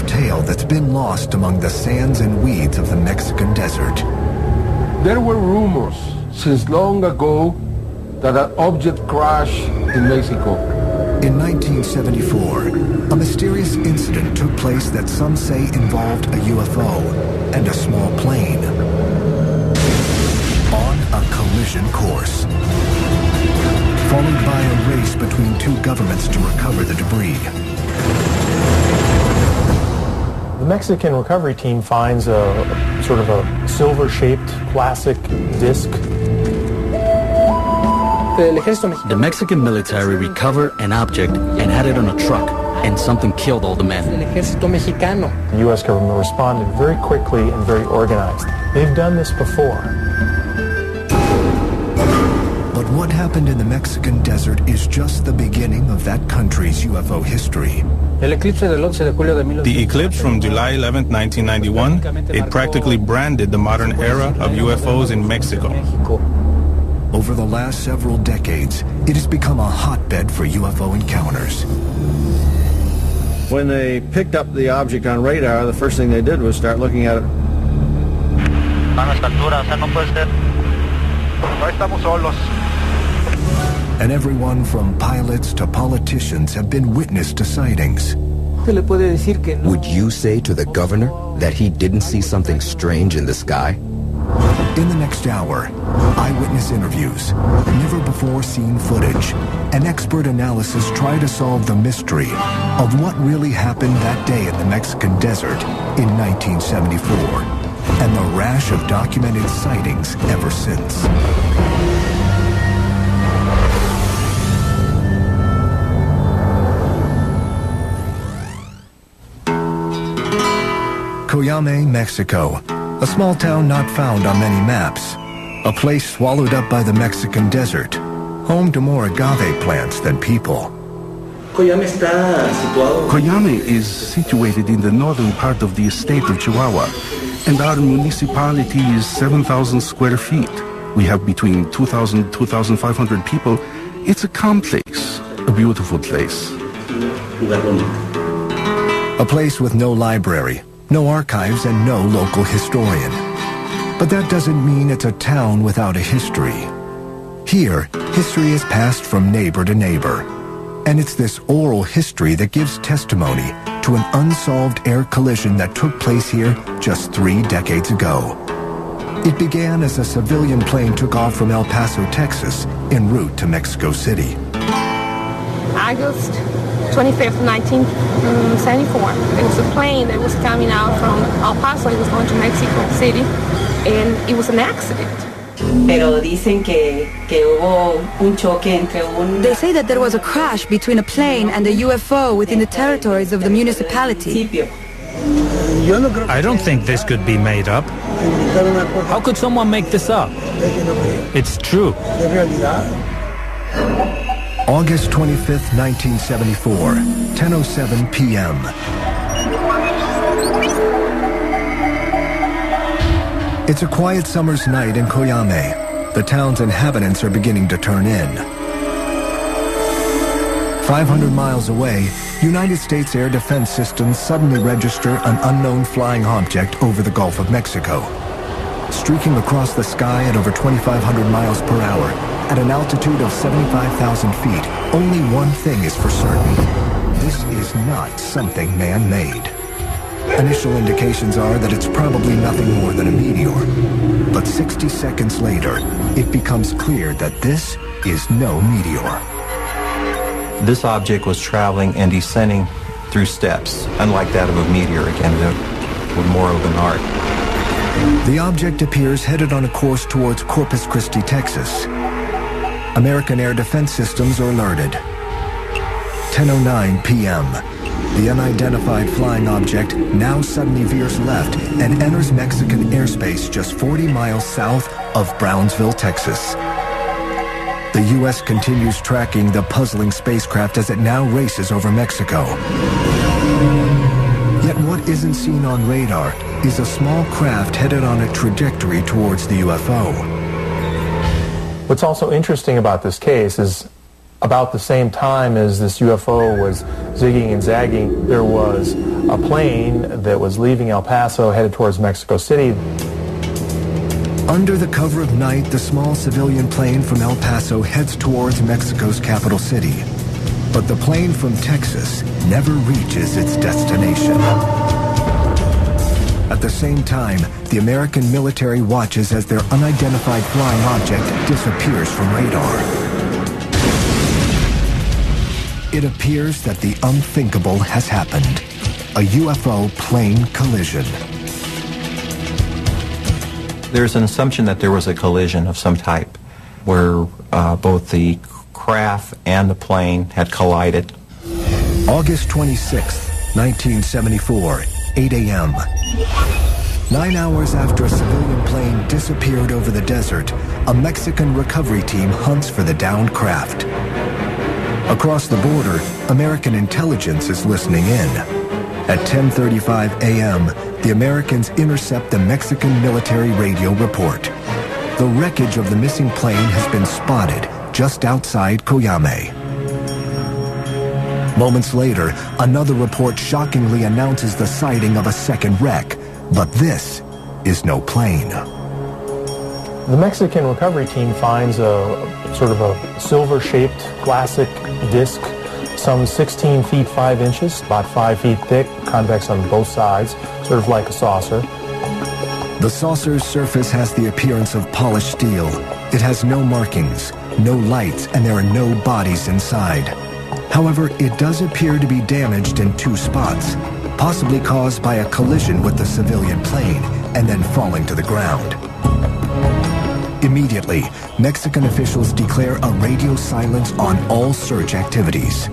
elusive tale that's been lost among the sands and weeds of the Mexican desert. There were rumors since long ago that an object crashed in Mexico. In 1974, a mysterious incident took place that some say involved a UFO and a small plane on a collision course, followed by a race between two governments to recover the debris. The Mexican recovery team finds a sort of a silver-shaped plastic disc. The Mexican military recovered an object and had it on a truck, and something killed all the men. The U.S. government responded very quickly and very organized. They've done this before. But what happened in the Mexican desert is just the beginning of that country's UFO history. The eclipse from July 11, 1991, it practically branded the modern era of UFOs in Mexico. Over the last several decades, it has become a hotbed for UFO encounters. When they picked up the object on radar, the first thing they did was start looking at it. And everyone from pilots to politicians have been witness to sightings. Would you say to the governor that he didn't see something strange in the sky? In the next hour, eyewitness interviews, never-before-seen footage, and expert analysis try to solve the mystery of what really happened that day in the Mexican desert in 1974, and the rash of documented sightings ever since. Coyame, Mexico. A small town not found on many maps. A place swallowed up by the Mexican desert. Home to more agave plants than people. Coyame is situated in the northern part of the state of Chihuahua, and our municipality is 7,000 square feet. We have between 2,000 and 2,500 people. It's a calm place, a beautiful place. A place with no library, no archives, and no local historian. But that doesn't mean it's a town without a history. Here, history is passed from neighbor to neighbor. And it's this oral history that gives testimony to an unsolved air collision that took place here just 3 decades ago. It began as a civilian plane took off from El Paso, Texas, en route to Mexico City. August 25th, 1974. It was a plane that was coming out from El Paso. It was going to Mexico City, and it was an accident. They say that there was a crash between a plane and a UFO within the territories of the municipality. I don't think this could be made up. How could someone make this up? It's true. August 25th, 1974, 10:07 p.m. It's a quiet summer's night in Coyame. The town's inhabitants are beginning to turn in. 500 miles away, United States air defense systems suddenly register an unknown flying object over the Gulf of Mexico. Streaking across the sky at over 2,500 miles per hour, at an altitude of 75,000 feet, only one thing is for certain. This is not something man-made. Initial indications are that it's probably nothing more than a meteor. But 60 seconds later, it becomes clear that this is no meteor. This object was traveling and descending through steps, unlike that of a meteor, again, with more of an arc. The object appears headed on a course towards Corpus Christi, Texas. American air defense systems are alerted. 10:09 p.m. The unidentified flying object now suddenly veers left and enters Mexican airspace just 40 miles south of Brownsville, Texas. The U.S. continues tracking the puzzling spacecraft as it now races over Mexico. Yet what isn't seen on radar is a small craft headed on a trajectory towards the UFO. What's also interesting about this case is About the same time as this UFO was zigging and zagging, there was a plane that was leaving El Paso headed towards Mexico City. Under the cover of night, the small civilian plane from El Paso heads towards Mexico's capital city. But the plane from Texas never reaches its destination. At the same time, the American military watches as their unidentified flying object disappears from radar. It appears that the unthinkable has happened. A UFO plane collision. There's an assumption that there was a collision of some type where both the craft and the plane had collided. August 26, 1974, 8 a.m. 9 hours after a civilian plane disappeared over the desert, a Mexican recovery team hunts for the downed craft. Across the border, American intelligence is listening in. At 10:35 a.m., the Americans intercept the Mexican military radio report. The wreckage of the missing plane has been spotted just outside Coyame. Moments later, another report shockingly announces the sighting of a second wreck, but this is no plane. The Mexican recovery team finds a sort of a silver-shaped classic disc, some 16 feet 5 inches, about 5 feet thick, convex on both sides, sort of like a saucer. The saucer's surface has the appearance of polished steel. It has no markings, no lights, and there are no bodies inside. However, it does appear to be damaged in 2 spots, possibly caused by a collision with the civilian plane and then falling to the ground. Immediately, Mexican officials declare a radio silence on all search activities.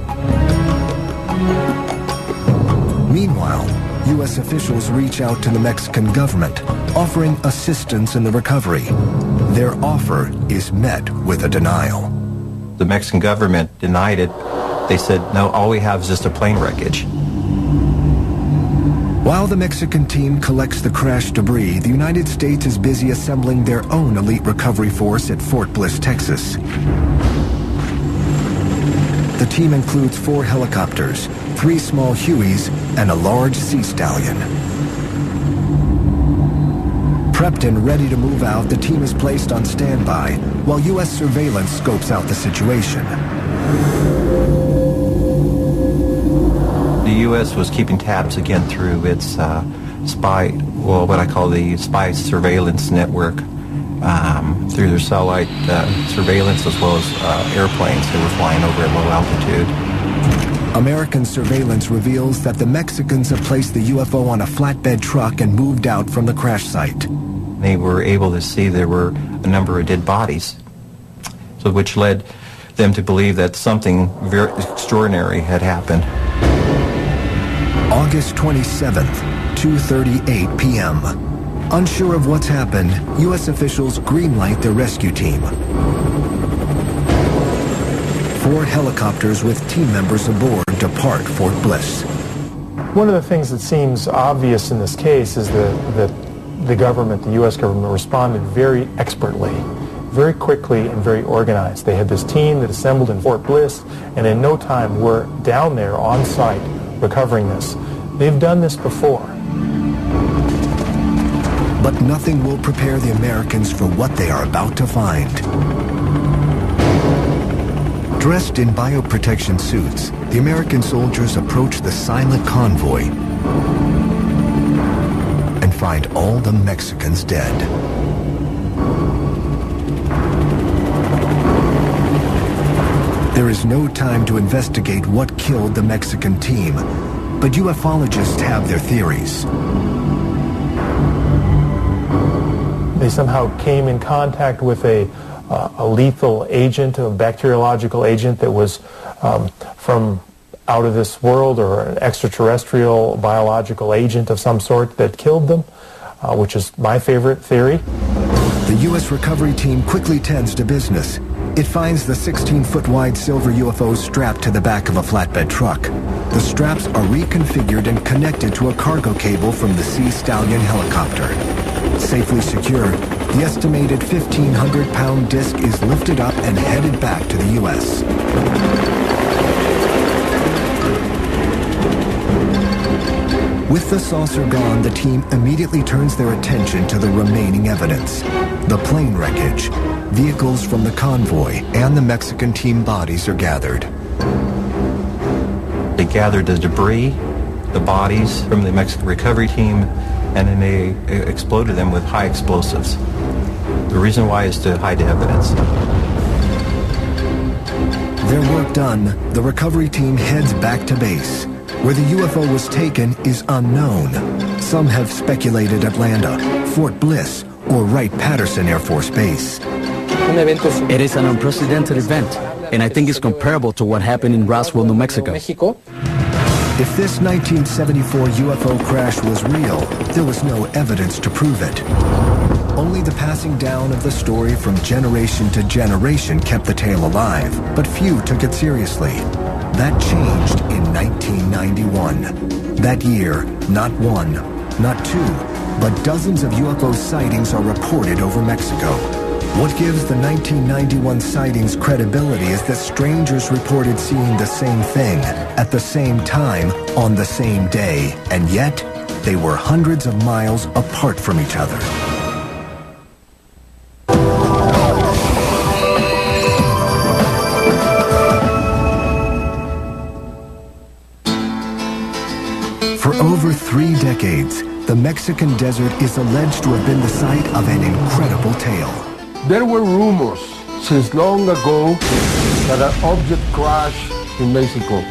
Meanwhile, U.S. officials reach out to the Mexican government, offering assistance in the recovery. Their offer is met with a denial. The Mexican government denied it. They said, no, all we have is just a plane wreckage. While the Mexican team collects the crash debris, the United States is busy assembling their own elite recovery force at Fort Bliss, Texas. The team includes 4 helicopters, 3 small Hueys, and a large Sea Stallion. Prepped and ready to move out, the team is placed on standby, while U.S. surveillance scopes out the situation. The U.S. was keeping tabs again through its spy, well, what I call the spy surveillance network, through their satellite surveillance as well as airplanes that were flying over at low altitude. American surveillance reveals that the Mexicans have placed the UFO on a flatbed truck and moved out from the crash site. They were able to see there were a number of dead bodies, so which led them to believe that something very extraordinary had happened. August 27th, 2:38 p.m. Unsure of what's happened, U.S. officials greenlight their rescue team. 4 helicopters with team members aboard depart Fort Bliss. One of the things that seems obvious in this case is that the government, the U.S. government, responded very expertly, very quickly, and very organized. They had this team that assembled in Fort Bliss, and in no time were down there on site recovering this. They've done this before. But nothing will prepare the Americans for what they are about to find. Dressed in bioprotection suits, the American soldiers approach the silent convoy and find all the Mexicans dead. There is no time to investigate what killed the Mexican team, but ufologists have their theories. They somehow came in contact with a lethal agent, a bacteriological agent that was from out of this world, or an extraterrestrial biological agent of some sort that killed them, which is my favorite theory. The U.S. recovery team quickly tends to business. It finds the 16-foot-wide silver UFO strapped to the back of a flatbed truck. The straps are reconfigured and connected to a cargo cable from the Sea Stallion helicopter. Safely secured, The estimated 1,500-pound disk is lifted up and headed back to the U.S. With the saucer gone, the team immediately turns their attention to the remaining evidence. The plane wreckage, vehicles from the convoy, and the Mexican team bodies are gathered. They gathered the debris, the bodies from the Mexican recovery team, and then they exploded them with high explosives. The reason why is to hide the evidence. Their work done, the recovery team heads back to base. Where the UFO was taken is unknown. Some have speculated Atlanta, Fort Bliss, or Wright-Patterson Air Force Base. It is an unprecedented event, and I think it's comparable to what happened in Roswell, New Mexico. If this 1974 UFO crash was real, there was no evidence to prove it. Only the passing down of the story from generation to generation kept the tale alive, but few took it seriously. That changed in 1991. That year, not one, not two, but dozens of UFO sightings are reported over Mexico. What gives the 1991 sightings credibility is that strangers reported seeing the same thing at the same time on the same day, and yet they were hundreds of miles apart from each other. For over 3 decades, the Mexican desert is alleged to have been the site of an incredible tale. There were rumors since long ago that an object crashed in Mexico.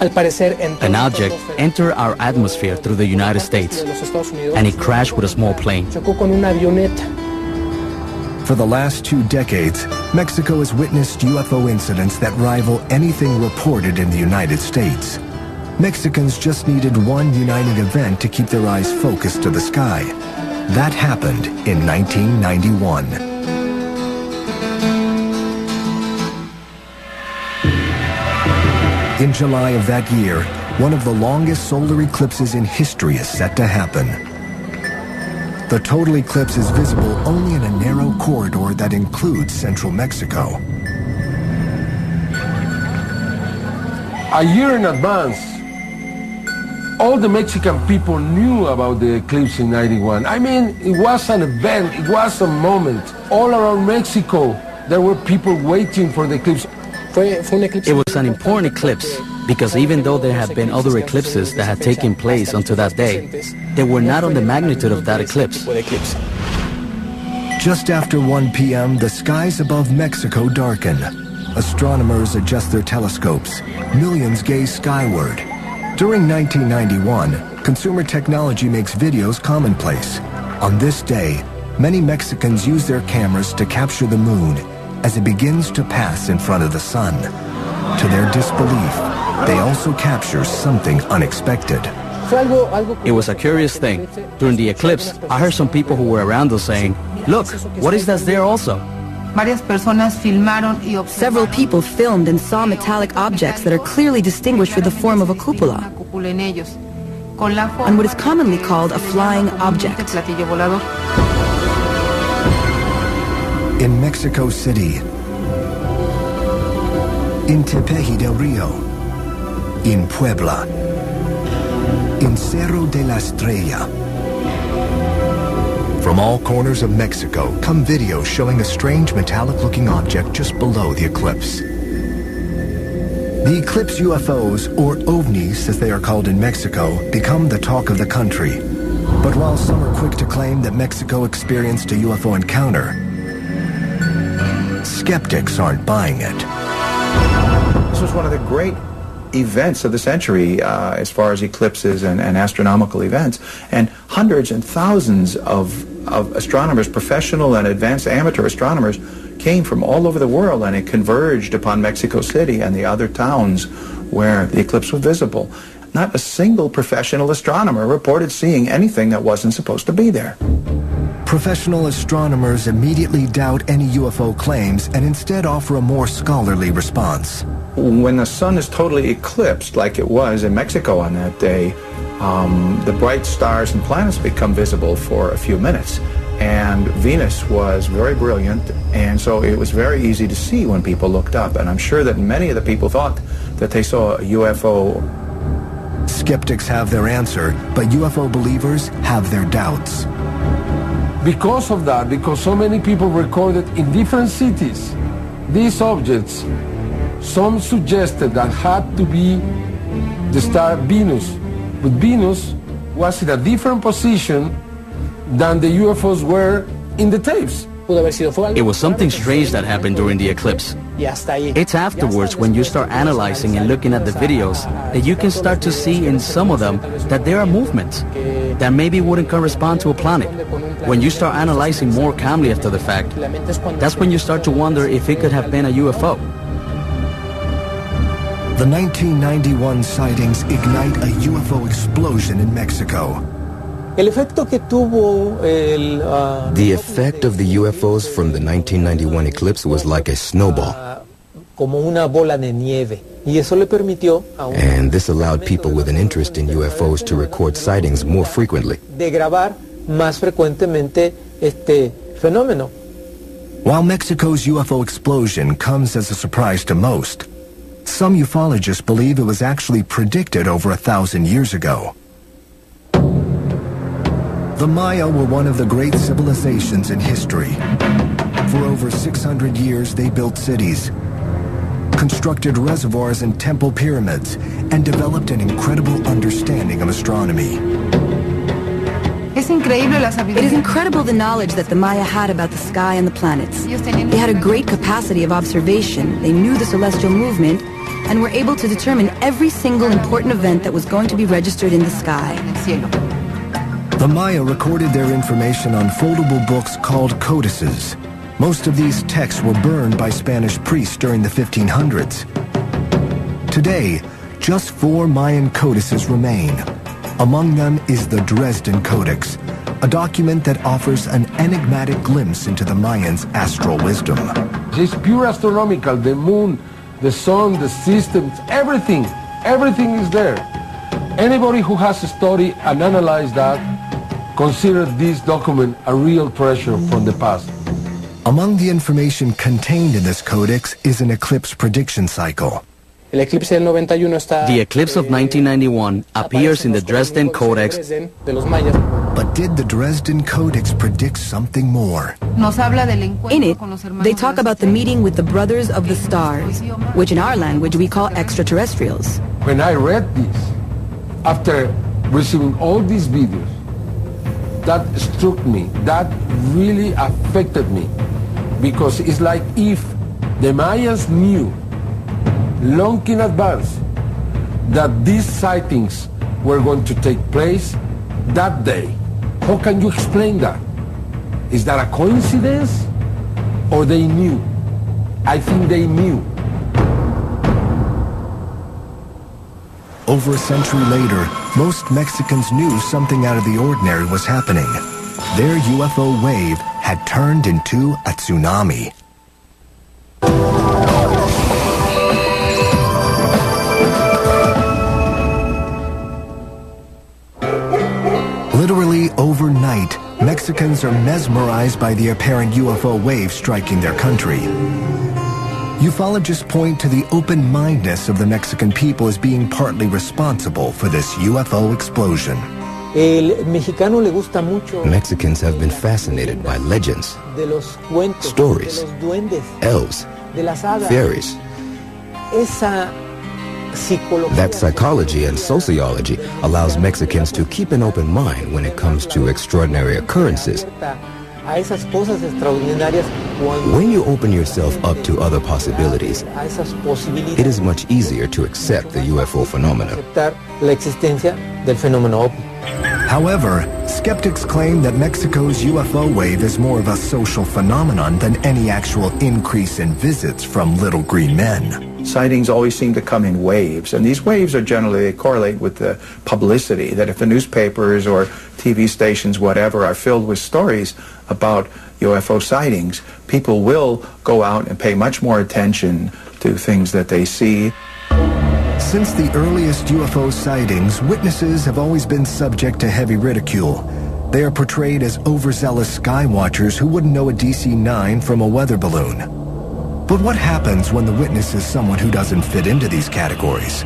An object entered our atmosphere through the United States, and it crashed with a small plane. For the last 2 decades, Mexico has witnessed UFO incidents that rival anything reported in the United States. Mexicans just needed one uniting event to keep their eyes focused to the sky. That happened in 1991. In July of that year, one of the longest solar eclipses in history is set to happen. The total eclipse is visible only in a narrow corridor that includes central Mexico. A year in advance, all the Mexican people knew about the eclipse in 91. I mean, it was an event, it was a moment. All around Mexico, there were people waiting for the eclipse. It was an important eclipse because even though there had been other eclipses that had taken place until that day, they were not on the magnitude of that eclipse. Just after 1 p.m., the skies above Mexico darken. Astronomers adjust their telescopes. Millions gaze skyward. During 1991, consumer technology makes videos commonplace. On this day, many Mexicans use their cameras to capture the moon as it begins to pass in front of the sun. To their disbelief, they also capture something unexpected. It was a curious thing. During the eclipse, I heard some people who were around us saying, "Look, what is that there also?" Several people filmed and saw metallic objects that are clearly distinguished with the form of a cupola, and what is commonly called a flying object. In Mexico City, in Tepeji del Rio, in Puebla, in Cerro de la Estrella. From all corners of Mexico come videos showing a strange metallic-looking object just below the eclipse. The eclipse UFOs, or ovnis as they are called in Mexico, become the talk of the country. But while some are quick to claim that Mexico experienced a UFO encounter, skeptics aren't buying it. This was one of the great events of the century as far as eclipses and astronomical events, and hundreds and thousands of astronomers, professional and advanced amateur astronomers, came from all over the world, and it converged upon Mexico City and the other towns where the eclipse was visible. Not a single professional astronomer reported seeing anything that wasn't supposed to be there. Professional astronomers immediately doubt any UFO claims and instead offer a more scholarly response. When the sun is totally eclipsed, like it was in Mexico on that day, the bright stars and planets become visible for a few minutes. and Venus was very brilliant, and so it was very easy to see when people looked up. And I'm sure that many of the people thought that they saw a UFO. Skeptics have their answer, but UFO believers have their doubts. Because of that, because so many people recorded in different cities these objects, some suggested that had to be the star Venus. But Venus was in a different position than the UFOs were in the tapes. It was something strange that happened during the eclipse. It's afterwards, when you start analyzing and looking at the videos, that you can start to see in some of them that there are movements that maybe wouldn't correspond to a planet. When you start analyzing more calmly after the fact, that's when you start to wonder if it could have been a UFO. The 1991 sightings ignite a UFO explosion in Mexico. The effect of the UFOs from the 1991 eclipse was like a snowball. And this allowed people with an interest in UFOs to record sightings more frequently. While Mexico's UFO explosion comes as a surprise to most, some ufologists believe it was actually predicted over 1,000 years ago. The Maya were one of the great civilizations in history. For over 600 years, they built cities, constructed reservoirs and temple pyramids, and developed an incredible understanding of astronomy. It is incredible the knowledge that the Maya had about the sky and the planets. They had a great capacity of observation, they knew the celestial movement, and were able to determine every single important event that was going to be registered in the sky. The Maya recorded their information on foldable books called codices. Most of these texts were burned by Spanish priests during the 1500s. Today, just 4 Mayan codices remain. Among them is the Dresden Codex, a document that offers an enigmatic glimpse into the Mayans' astral wisdom. It's pure astronomical, the moon, the sun, the systems, everything is there. Anybody who has studied and analyzed that consider this document a real treasure from the past. Among the information contained in this codex is an eclipse prediction cycle. The eclipse of 1991 appears in the Dresden Codex. But did the Dresden Codex predict something more? In it, they talk about the meeting with the Brothers of the Stars, which in our language we call extraterrestrials. When I read this, after receiving all these videos, that struck me, that really affected me, because it's like if the Mayans knew long in advance that these sightings were going to take place that day. How can you explain that? Is that a coincidence, or they knew? I think they knew. Over a century later, most Mexicans knew something out of the ordinary was happening. Their UFO wave had turned into a tsunami. Literally overnight, Mexicans are mesmerized by the apparent UFO wave striking their country. Ufologists point to the open-mindedness of the Mexican people as being partly responsible for this UFO explosion. Mexicans have been fascinated by legends, stories, elves, fairies. That psychology and sociology allows Mexicans to keep an open mind when it comes to extraordinary occurrences. When you open yourself up to other possibilities, it is much easier to accept the UFO phenomenon. However, skeptics claim that Mexico's UFO wave is more of a social phenomenon than any actual increase in visits from little green men. Sightings always seem to come in waves, and these waves are generally, they correlate with the publicity, that if the newspapers or TV stations, whatever, are filled with stories about UFO sightings, people will go out and pay much more attention to things that they see. Since the earliest UFO sightings, witnesses have always been subject to heavy ridicule. They are portrayed as overzealous sky watchers who wouldn't know a DC-9 from a weather balloon. But what happens when the witness is someone who doesn't fit into these categories?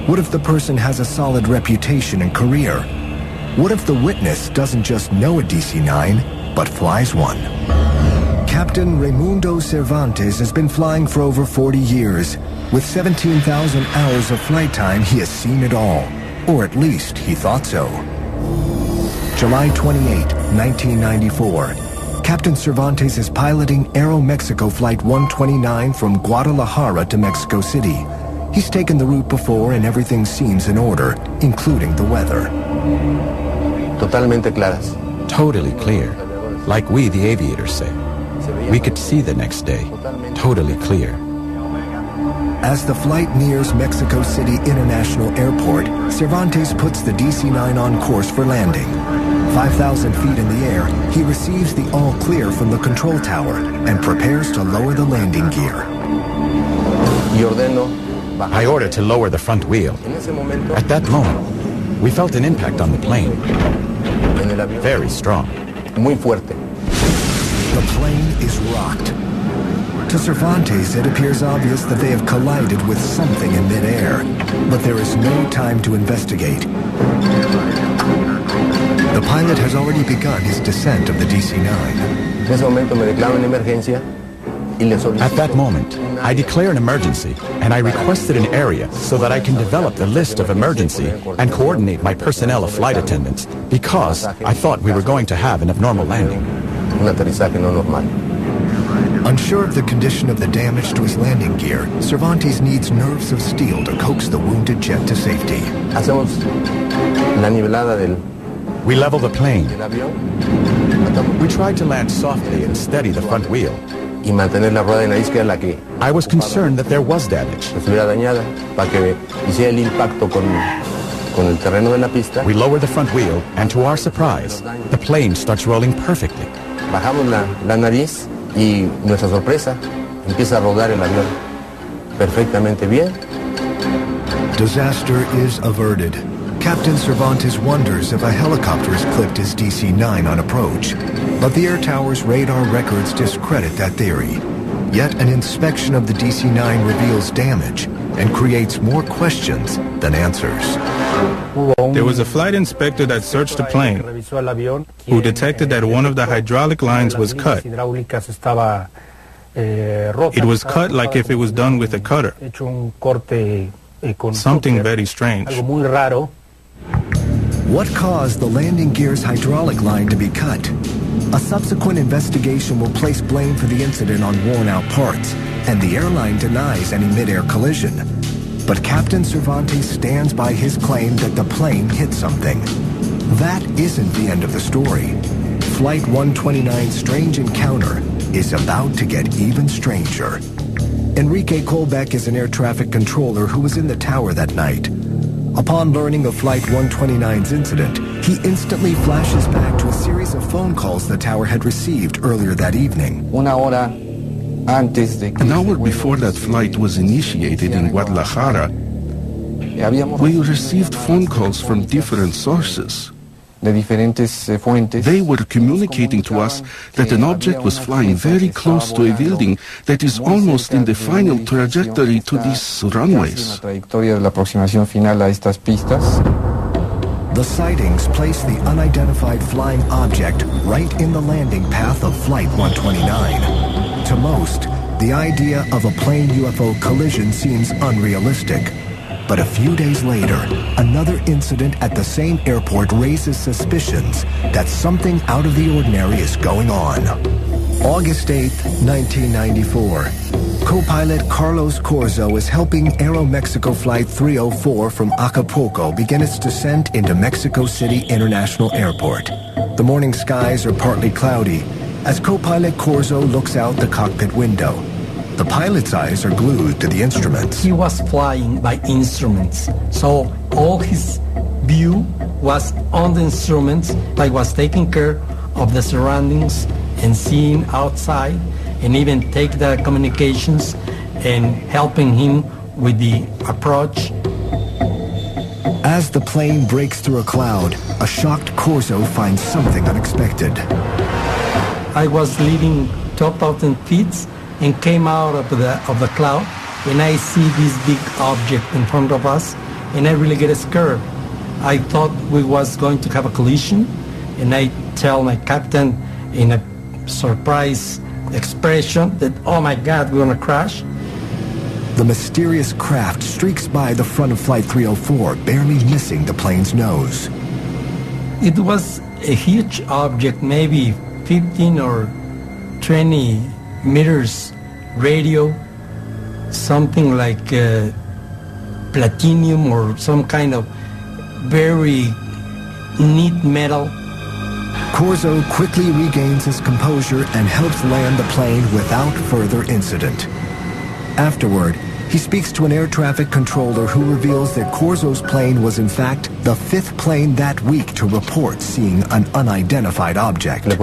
What if the person has a solid reputation and career? What if the witness doesn't just know a DC-9, but flies one? Captain Raimundo Cervantes has been flying for over 40 years. With 17,000 hours of flight time, he has seen it all. Or at least he thought so. July 28, 1994. Captain Cervantes is piloting Aeromexico Flight 129 from Guadalajara to Mexico City. He's taken the route before and everything seems in order, including the weather. Totalmente claras. Totally clear. Like we, the aviators, say. We could see the next day. Totally clear. As the flight nears Mexico City International Airport, Cervantes puts the DC-9 on course for landing. 5,000 feet in the air, he receives the all-clear from the control tower and prepares to lower the landing gear. I ordered to lower the front wheel. At that moment, we felt an impact on the plane. Very strong. Muy fuerte. The plane is rocked. To Cervantes, it appears obvious that they have collided with something in midair, but there is no time to investigate. The pilot has already begun his descent of the DC-9. At that moment, I declare an emergency, and I requested an area so that I can develop the list of emergency and coordinate my personnel of flight attendants, because I thought we were going to have an abnormal landing. Unsure of the condition of the damage to his landing gear, Cervantes needs nerves of steel to coax the wounded jet to safety. We level the plane. We tried to land softly and steady the front wheel. I was concerned that there was damage. We lower the front wheel, and to our surprise, the plane starts rolling perfectly. Y nuestra sorpresa, empieza a rodar el avión perfectamente bien. Disaster is averted. Captain Cervantes wonders if a helicopter has clipped his DC-9 on approach. But the air tower's radar records discredit that theory. Yet an inspection of the DC-9 reveals damage and creates more questions than answers. There was a flight inspector that searched the plane who detected that one of the hydraulic lines was cut. It was cut like if it was done with a cutter. Something very strange. What caused the landing gear's hydraulic line to be cut? A subsequent investigation will place blame for the incident on worn-out parts, and the airline denies any mid-air collision. But Captain Cervantes stands by his claim that the plane hit something. That isn't the end of the story. Flight 129's strange encounter is about to get even stranger. Enrique Colbeck is an air traffic controller who was in the tower that night. Upon learning of Flight 129's incident, he instantly flashes back to a series of phone calls the tower had received earlier that evening. An hour before that flight was initiated in Guadalajara, we received phone calls from different sources. They were communicating to us that an object was flying very close to a building that is almost in the final trajectory to these runways. The sightings place the unidentified flying object right in the landing path of Flight 129. To most, the idea of a plane UFO collision seems unrealistic. But a few days later, another incident at the same airport raises suspicions that something out of the ordinary is going on. August 8, 1994. Co-pilot Carlos Corzo is helping Aeromexico Flight 304 from Acapulco begin its descent into Mexico City International Airport. The morning skies are partly cloudy as co-pilot Corzo looks out the cockpit window. The pilot's eyes are glued to the instruments. He was flying by instruments, so all his view was on the instruments, like was taking care of the surroundings and seeing outside, and even take the communications and helping him with the approach. As the plane breaks through a cloud, a shocked Corso finds something unexpected. I was leaving 12,000 feet and came out of the cloud, and I see this big object in front of us, and I really get scared. I thought we was going to have a collision, and I tell my captain in a surprise expression that, oh my God, we're gonna crash. The mysterious craft streaks by the front of Flight 304, barely missing the plane's nose. It was a huge object, maybe 15 or 20 meters radio, something like platinum or some kind of very neat metal. Corso quickly regains his composure and helps land the plane without further incident. Afterward, he speaks to an air traffic controller who reveals that Corso's plane was in fact the 5th plane that week to report seeing an unidentified object. I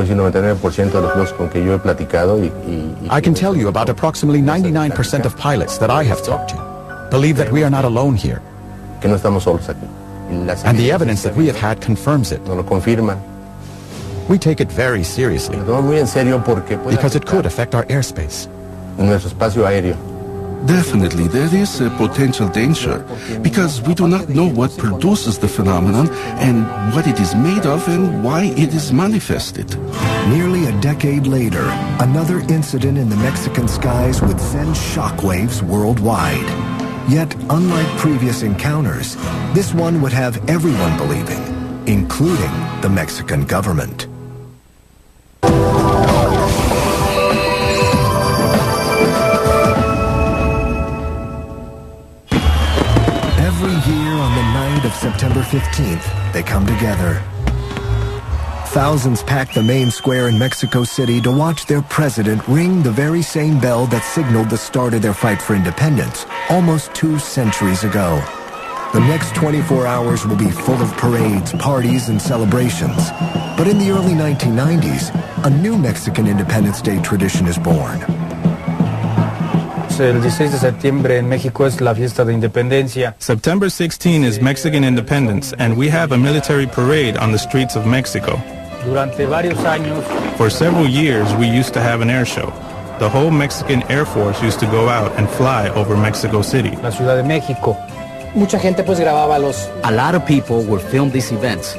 can tell you about approximately 99% of pilots that I have talked to believe that we are not alone here. And the evidence that we have had confirms it. We take it very seriously because it could affect our airspace. Definitely, there is a potential danger because we do not know what produces the phenomenon and what it is made of and why it is manifested. Nearly a decade later, another incident in the Mexican skies would send shockwaves worldwide. Yet, unlike previous encounters, this one would have everyone believing, including the Mexican government. Every year on the night of September 15th, they come together. Thousands pack the main square in Mexico City to watch their president ring the very same bell that signaled the start of their fight for independence almost 2 centuries ago. The next 24 hours will be full of parades, parties, and celebrations. But in the early 1990s, a new Mexican Independence Day tradition is born. El 16 de septiembre en México es la fiesta de independencia. September 16 is Mexican independence, and we have a military parade on the streets of Mexico. Durante varios años, For several years, we used to have an air show. The whole Mexican Air Force used to go out and fly over Mexico City. la Ciudad de México. Mucha gente pues grababa los A lot of people would film these events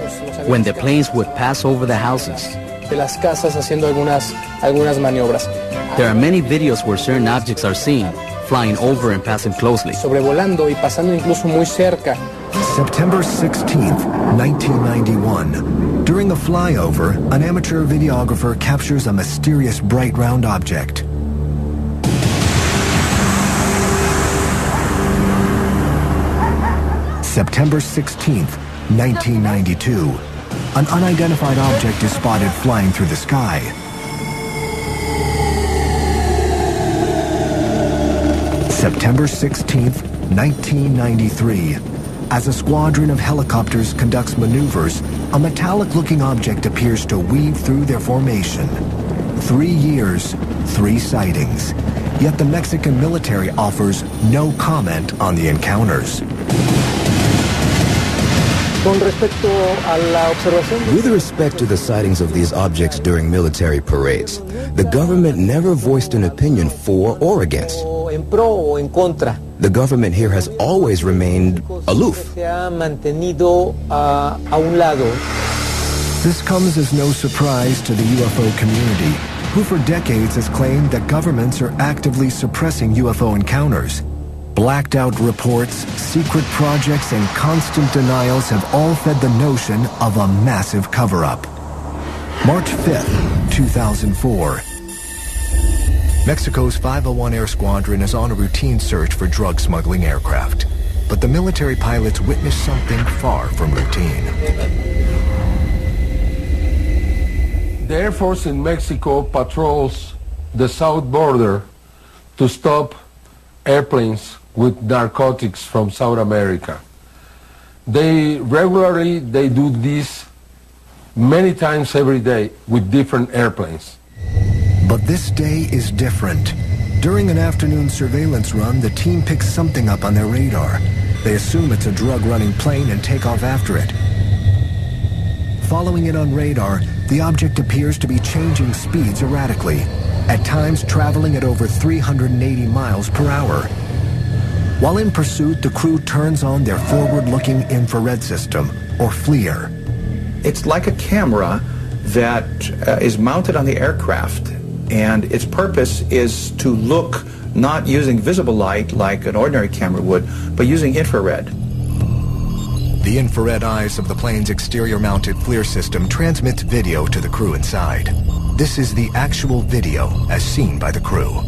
when the planes would pass over the houses. de las casas haciendo algunas maniobras. There are many videos where certain objects are seen, flying over and passing closely. Sobrevolando y pasando incluso muy cerca. September 16th, 1991. During a flyover, an amateur videographer captures a mysterious bright round object. September 16th, 1992. An unidentified object is spotted flying through the sky. September 16th, 1993. As a squadron of helicopters conducts maneuvers, a metallic-looking object appears to weave through their formation. 3 years, 3 sightings. Yet the Mexican military offers no comment on the encounters. With respect to the sightings of these objects during military parades, the government never voiced an opinion for or against. The government here has always remained aloof. This comes as no surprise to the UFO community, who for decades has claimed that governments are actively suppressing UFO encounters. Blacked-out reports, secret projects, and constant denials have all fed the notion of a massive cover-up. March 5th, 2004. Mexico's 501 Air Squadron is on a routine search for drug-smuggling aircraft. But the military pilots witness something far from routine. The Air Force in Mexico patrols the south border to stop airplanes with narcotics from South America. They do this many times every day with different airplanes. But this day is different. During an afternoon surveillance run, the team picks something up on their radar. They assume it's a drug-running plane and take off after it. Following it on radar, the object appears to be changing speeds erratically, at times traveling at over 380 miles per hour. While in pursuit, the crew turns on their forward-looking infrared system, or FLIR. It's like a camera that is mounted on the aircraft, and its purpose is to look not using visible light like an ordinary camera would, but using infrared. The infrared eyes of the plane's exterior-mounted FLIR system transmits video to the crew inside. This is the actual video as seen by the crew.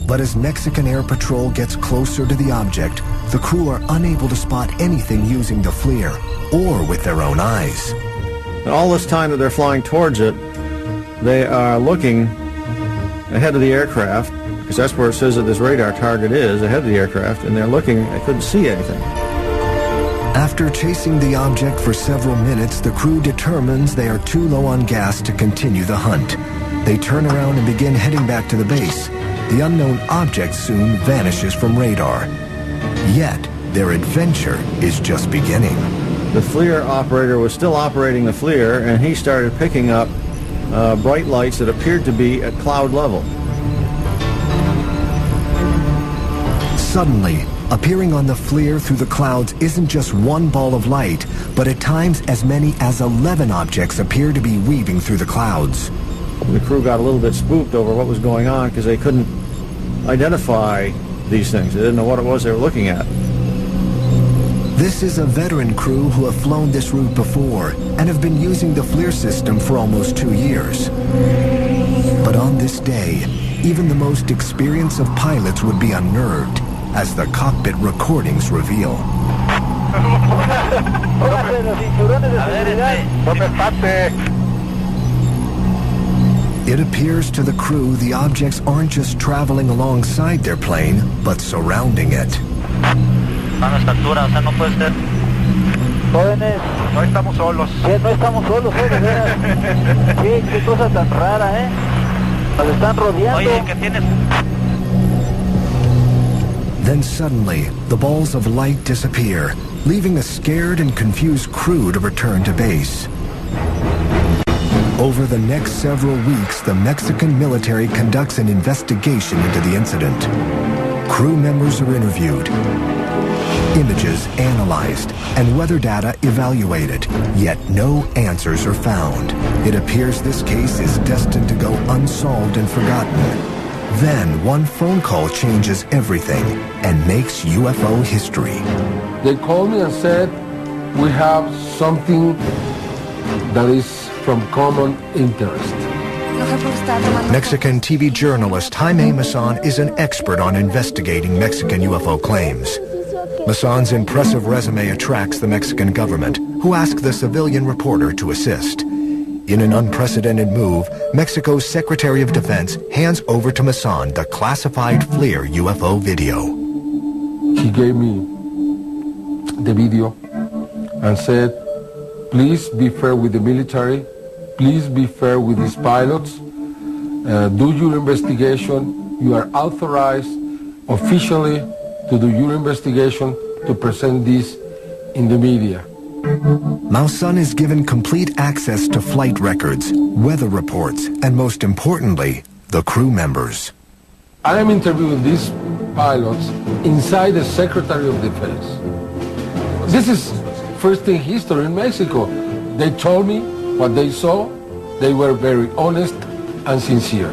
But as Mexican Air Patrol gets closer to the object, the crew are unable to spot anything using the FLIR or with their own eyes. And all this time that they're flying towards it, they are looking ahead of the aircraft, because that's where it says that this radar target is, ahead of the aircraft, and they're looking, they couldn't see anything. After chasing the object for several minutes, the crew determines they are too low on gas to continue the hunt. They turn around and begin heading back to the base. The unknown object soon vanishes from radar. Yet, their adventure is just beginning. The FLIR operator was still operating the FLIR, and he started picking up bright lights that appeared to be at cloud level. Suddenly, appearing on the FLIR through the clouds isn't just one ball of light, but at times as many as 11 objects appear to be weaving through the clouds. The crew got a little bit spooked over what was going on because they couldn't identify these things. They didn't know what it was they were looking at. This is a veteran crew who have flown this route before and have been using the FLIR system for almost 2 years. But on this day, even the most experienced of pilots would be unnerved, as the cockpit recordings reveal. It appears to the crew the objects aren't just traveling alongside their plane, but surrounding it. Jóvenes, no estamos solos. No estamos solos, qué cosa tan rara, Nos están rodeando. Oye, ¿qué tienes? Then suddenly, the balls of light disappear, leaving a scared and confused crew to return to base. Over the next several weeks, the Mexican military conducts an investigation into the incident. Crew members are interviewed, images analyzed, and weather data evaluated, yet no answers are found. It appears this case is destined to go unsolved and forgotten. Then, one phone call changes everything and makes UFO history. They called me and said, we have something that is from common interest. Mexican TV journalist Jaime Maussan is an expert on investigating Mexican UFO claims. Maussan's impressive resume attracts the Mexican government, who ask the civilian reporter to assist. In an unprecedented move, Mexico's Secretary of Defense hands over to Maussan the classified FLIR UFO video. He gave me the video and said, please be fair with the military, please be fair with these pilots, do your investigation, you are authorized officially to do your investigation, to present this in the media. Maussan is given complete access to flight records, weather reports, and most importantly, the crew members. I am interviewing these pilots inside the Secretary of Defense. This is first in history in Mexico. They told me what they saw. They were very honest and sincere.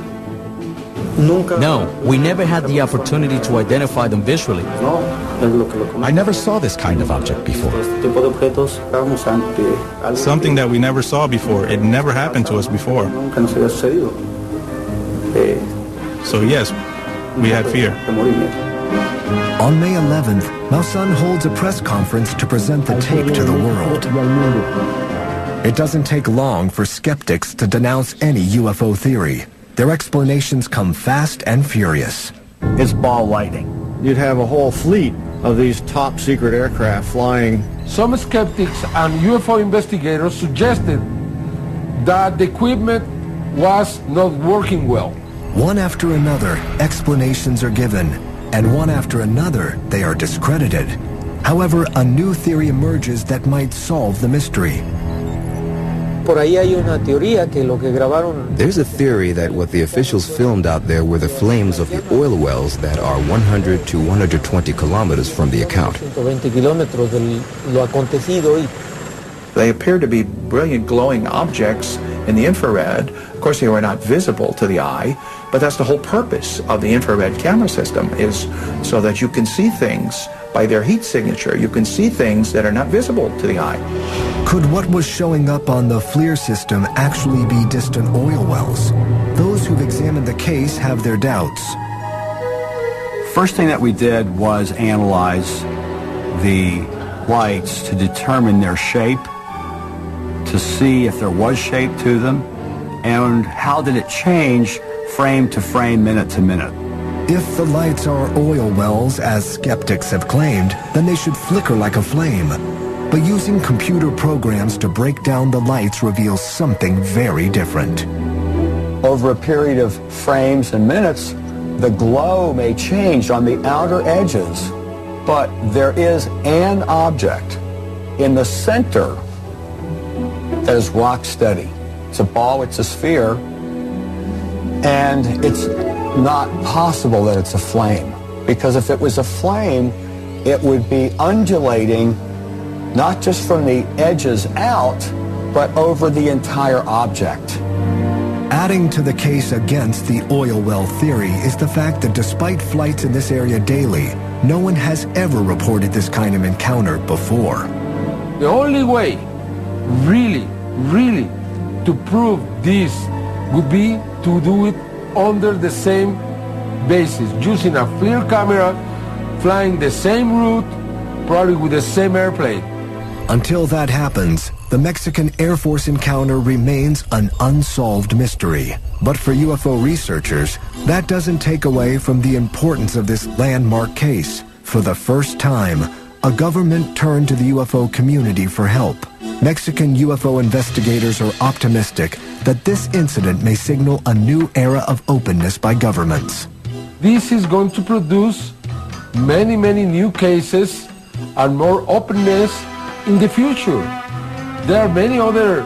No, we never had the opportunity to identify them visually. I never saw this kind of object before. Something that we never saw before. It never happened to us before. So yes, we had fear. On May 11th, Maussan holds a press conference to present the tape to the world. It doesn't take long for skeptics to denounce any UFO theory. Their explanations come fast and furious. It's ball lightning. You'd have a whole fleet of these top secret aircraft flying. Some skeptics and UFO investigators suggested that the equipment was not working well. One after another, explanations are given. and one after another, they are discredited. However, a new theory emerges that might solve the mystery. There's a theory that what the officials filmed out there were the flames of the oil wells that are 100 to 120 kilometers from the account. They appear to be brilliant glowing objects in the infrared. Of course, they were not visible to the eye, but that's the whole purpose of the infrared camera system, is so that you can see things by their heat signature. You can see things that are not visible to the eye. Could what was showing up on the FLIR system actually be distant oil wells? Those who've examined the case have their doubts. First thing that we did was analyze the lights to determine their shape, to see if there was shape to them, and how did it change frame to frame, minute to minute. If the lights are oil wells, as skeptics have claimed, then they should flicker like a flame. But using computer programs to break down the lights reveals something very different. Over a period of frames and minutes, the glow may change on the outer edges, but there is an object in the center that is rock steady. It's a ball, it's a sphere, and it's not possible that it's a flame, because if it was a flame, it would be undulating not just from the edges out, but over the entire object. Adding to the case against the oil well theory is the fact that despite flights in this area daily, no one has ever reported this kind of encounter before. The only way, really, to prove this would be to do it under the same basis, using a FLIR camera, flying the same route, probably with the same airplane. Until that happens, the Mexican Air Force encounter remains an unsolved mystery. But for UFO researchers, that doesn't take away from the importance of this landmark case. For the first time, a government turned to the UFO community for help. Mexican UFO investigators are optimistic that this incident may signal a new era of openness by governments. This is going to produce many new cases and more openness in the future. There are many other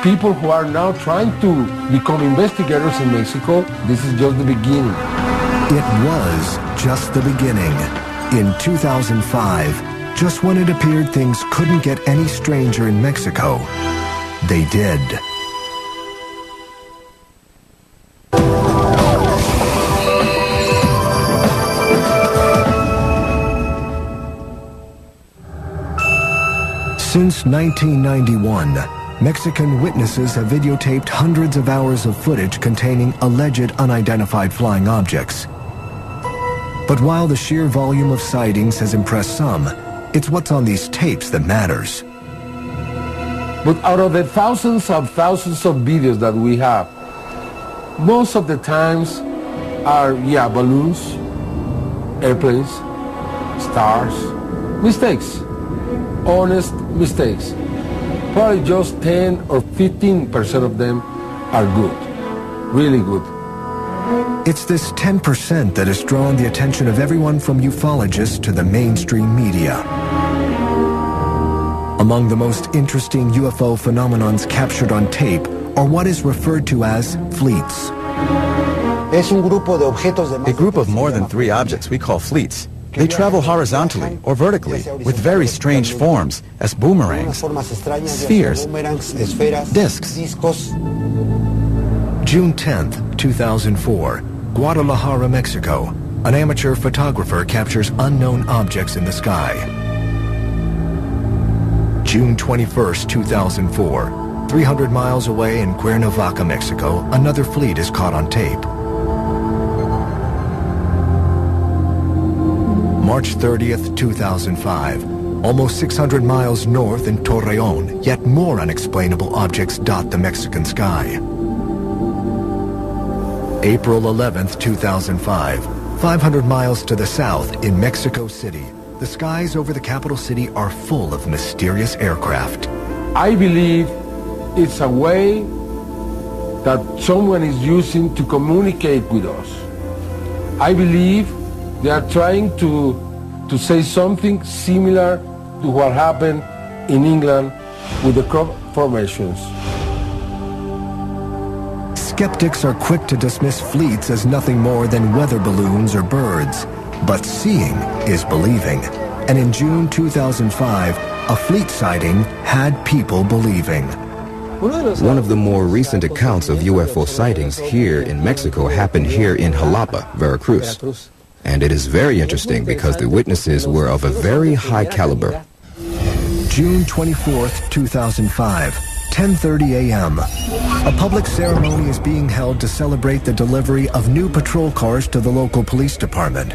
people who are now trying to become investigators in Mexico. This is just the beginning. It was just the beginning. In 2005, just when it appeared things couldn't get any stranger in Mexico, they did. Since 1991, Mexican witnesses have videotaped hundreds of hours of footage containing alleged unidentified flying objects. But while the sheer volume of sightings has impressed some, it's what's on these tapes that matters. But out of the thousands of videos that we have, most of the times are, balloons, airplanes, stars, mistakes, honest mistakes. Probably just 10 or 15% of them are good, really good. It's this 10% that has drawn the attention of everyone from ufologists to the mainstream media. Among the most interesting UFO phenomenons captured on tape are what is referred to as fleets. A group of more than 3 objects we call fleets. They travel horizontally or vertically with very strange forms as boomerangs, spheres, discs. June 10th, 2004, Guadalajara, Mexico. An amateur photographer captures unknown objects in the sky. June 21st, 2004, 300 miles away in Cuernavaca, Mexico, another fleet is caught on tape. March 30th, 2005, almost 600 miles north in Torreon, yet more unexplainable objects dot the Mexican sky. April 11th, 2005, 500 miles to the south in Mexico City, the skies over the capital city are full of mysterious aircraft. I believe it's a way that someone is using to communicate with us. I believe They are trying to say something similar to what happened in England with the crop formations. Skeptics are quick to dismiss fleets as nothing more than weather balloons or birds. But seeing is believing. And in June 2005, a fleet sighting had people believing. One of the more recent accounts of UFO sightings here in Mexico happened here in Jalapa, Veracruz. And it is very interesting because the witnesses were of a very high caliber. June 24th, 2005, 10:30 a.m. A public ceremony is being held to celebrate the delivery of new patrol cars to the local police department.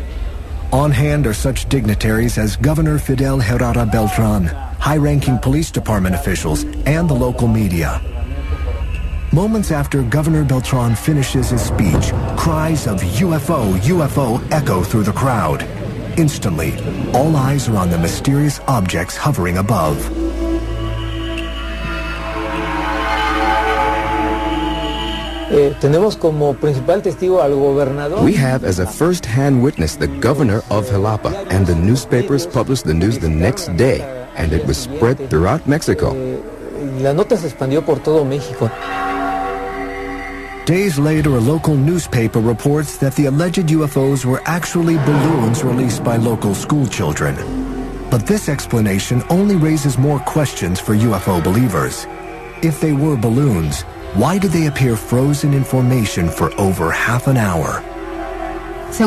On hand are such dignitaries as Governor Fidel Herrera Beltran, high-ranking police department officials, and the local media. Moments after Governor Beltran finishes his speech, cries of UFO, UFO echo through the crowd. Instantly, all eyes are on the mysterious objects hovering above. We have as a first-hand witness the governor of Jalapa, and the newspapers published the news the next day, and it was spread throughout Mexico. Days later, a local newspaper reports that the alleged UFOs were actually balloons released by local school children. But this explanation only raises more questions for UFO believers. If they were balloons, why did they appear frozen in formation for over half an hour? As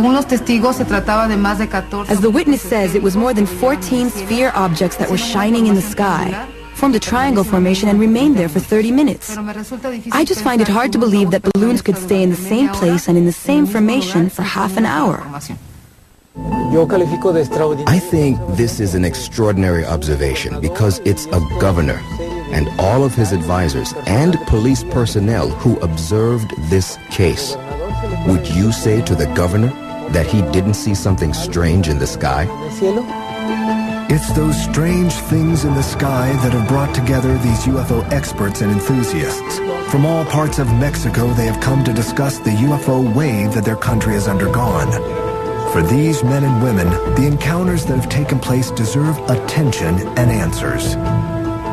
the witness says, it was more than 14 sphere objects that were shining in the sky, formed a triangle formation and remained there for 30 minutes. I just find it hard to believe that balloons could stay in the same place and in the same formation for half an hour. I think this is an extraordinary observation because it's a governor and all of his advisors and police personnel who observed this case. Would you say to the governor that he didn't see something strange in the sky? It's those strange things in the sky that have brought together these UFO experts and enthusiasts. From all parts of Mexico, they have come to discuss the UFO wave that their country has undergone. For these men and women, the encounters that have taken place deserve attention and answers.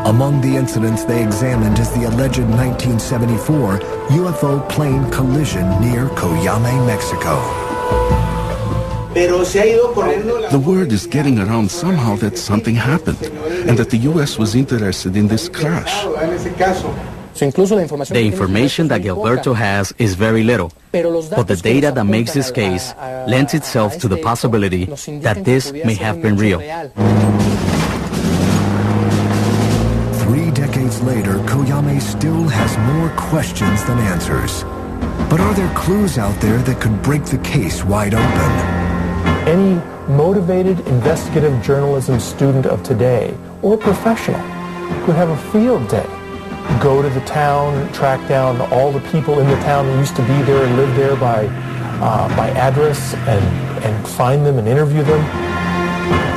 Among the incidents they examined is the alleged 1974 UFO plane collision near Coyame, Mexico. The word is getting around somehow that something happened and that the U.S. was interested in this crash. The information that Gilberto has is very little, but the data that makes this case lends itself to the possibility that this may have been real. 3 decades later, Coyame still has more questions than answers. But are there clues out there that could break the case wide open? Any motivated investigative journalism student of today, or professional, could have a field day. Go to the town, track down all the people in the town who used to be there and live there by address and find them and interview them.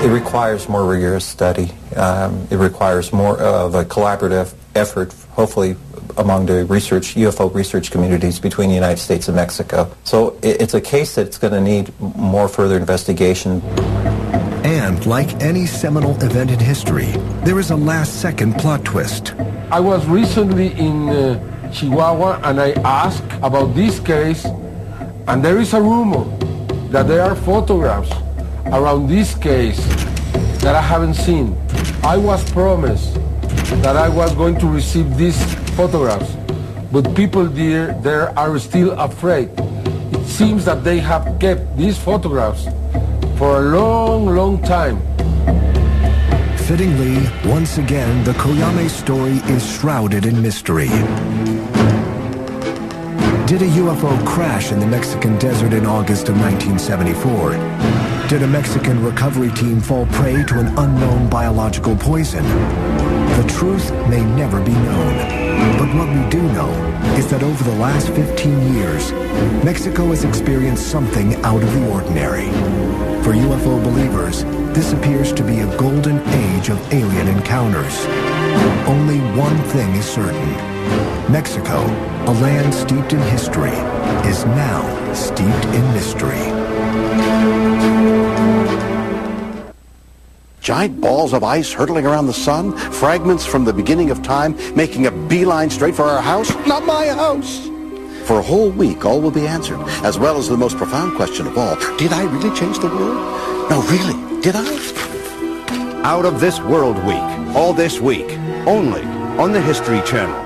It requires more rigorous study. It requires more of a collaborative effort, hopefully among the UFO research communities between the United States and Mexico. So it's a case that's going to need more further investigation. And like any seminal event in history, there is a last-second plot twist. I was recently in Chihuahua and I asked about this case, and there is a rumor that there are photographs around this case that I haven't seen. I was promised that I was going to receive these photographs, but people there are still afraid. It seems that they have kept these photographs for a long, long time. Fittingly, once again, the Coyame story is shrouded in mystery. Did a UFO crash in the Mexican desert in August of 1974? Did a Mexican recovery team fall prey to an unknown biological poison? The truth may never be known. But what we do know is that over the last 15 years, Mexico has experienced something out of the ordinary. For UFO believers, this appears to be a golden age of alien encounters. Only one thing is certain. Mexico, a land steeped in history, is now steeped in mystery. Giant balls of ice hurtling around the sun? Fragments from the beginning of time making a beeline straight for our house? Not my house! For a whole week, all will be answered, as well as the most profound question of all. Did I really change the world? No, really, did I? Out of This World Week, all this week, only on the History Channel.